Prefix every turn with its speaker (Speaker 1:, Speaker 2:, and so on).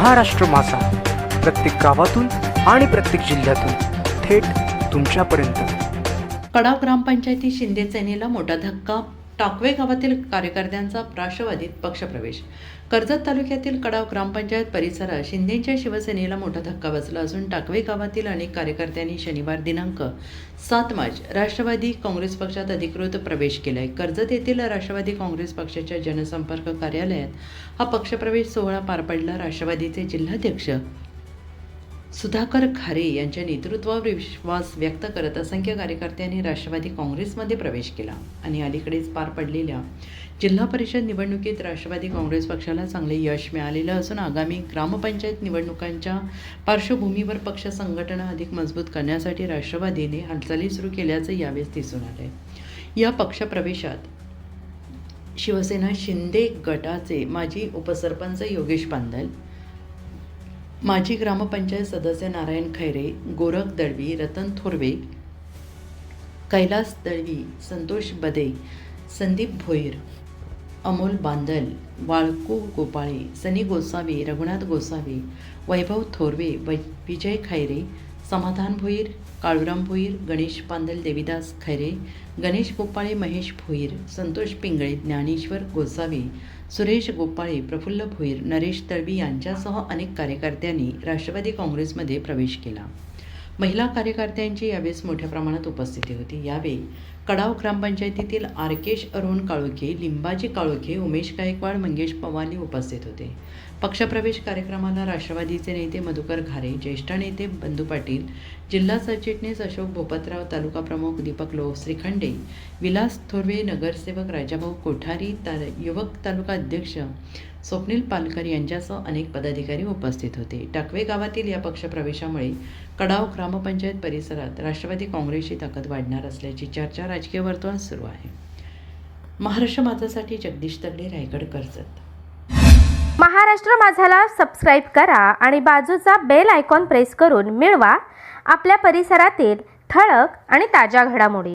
Speaker 1: महाराष्ट्र माझा, प्रत्येक गावातून आणि प्रत्येक जिल्ह्यातून थेट तुमच्यापर्यंत।
Speaker 2: कडाव ग्रामपंचायती शिंदे सेनेला मोठा धक्का। टाकवे गावातील कार्यकर्त्यांचा राष्ट्रवादीत पक्षप्रवेश। कर्जत तालुक्यातील कडाव ग्रामपंचायत परिसरात शिंदेच्या शिवसेनेला मोठा धक्का बसला असून टाकवे गावातील अनेक कार्यकर्त्यांनी शनिवार दिनांक 7 मार्च राष्ट्रवादी काँग्रेस पक्षात अधिकृत प्रवेश केलाय। कर्जत येथील राष्ट्रवादी काँग्रेस पक्षाच्या जनसंपर्क कार्यालयात हा पक्षप्रवेश सोहळा पार पडला। राष्ट्रवादीचे जिल्हाध्यक्ष सुधाकर खारे यांच्या नेतृत्वावर विश्वास व्यक्त करत असंख्य कार्यकर्त्यांनी राष्ट्रवादी काँग्रेसमध्ये प्रवेश केला आणि अलीकडेच पार पडलेल्या जिल्हा परिषद निवडणुकीत राष्ट्रवादी काँग्रेस पक्षाला चांगले यश मिळालेलं असून आगामी ग्रामपंचायत निवडणुकांच्या पार्श्वभूमीवर पक्ष संघटना अधिक मजबूत करण्यासाठी राष्ट्रवादीने हालचाली सुरू केल्याचं यावेळी दिसून आलंय। या पक्षप्रवेशात शिवसेना शिंदे गटाचे माजी उपसरपंच योगेश पांदल, माजी ग्रामपंचायत सदस्य नारायण खैरे, गोरख दळवी, रतन थोरवे, कैलास दळवी, संतोष बदे, संदीप भोईर, अमोल बांदल, वाळकू गोपाळे, सनी गोसावी, रघुनाथ गोसावी, वैभव थोरवे, विजय खैरे, समाधान भोईर, काळूराम भोईर, गणेश पांदल, देविदास खैरे, गणेश गोपाळे, महेश भोईर, संतोष पिंगळे, ज्ञानेश्वर गोसावी, सुरेश गोपाळे, प्रफुल्ल भोईर, नरेश दळवी यांच्यासह अनेक कार्यकर्त्यांनी राष्ट्रवादी काँग्रेसमध्ये प्रवेश केला। महिला कार्यकर्त्यांची यावेळेस मोठ्या प्रमाणात उपस्थिती होती। यावेळी कडाव ग्रामपंचायतीतील आरकेश अरुण काळोखे, लिंबाजी काळोखे, उमेश गायकवाड, मंगेश पवार उपस्थित होते। पक्षप्रवेश कार्यक्रमाला राष्ट्रवादीचे नेते मधुकर घारे, ज्येष्ठ नेते बंधू पाटील, जिल्हा सरचिटणीस अशोक भोपतराव, तालुका प्रमुख दीपक श्रीखंडे, विलास थोरवे, नगरसेवक राजाभाऊ कोठारी, युवक तालुका अध्यक्ष स्वप्नील पालकर यांच्यासह अनेक पदाधिकारी उपस्थित होते। टाकवे गावातील या पक्षप्रवेशामुळे कडाव ग्रामपंचायत परिसरात राष्ट्रवादी काँग्रेसची ताकद वाढणार असल्याची चर्चा राजकीय वर्तुळात सुरू आहे। महाराष्ट्र माझासाठी जगदीश तगडे, रायगड, कर्जत।
Speaker 3: महाराष्ट्र माझाला सबस्क्राईब करा आणि बाजूचा बेल आयकॉन प्रेस करून मिळवा आपल्या परिसरातील ठळक आणि ताज्या घडामोडी।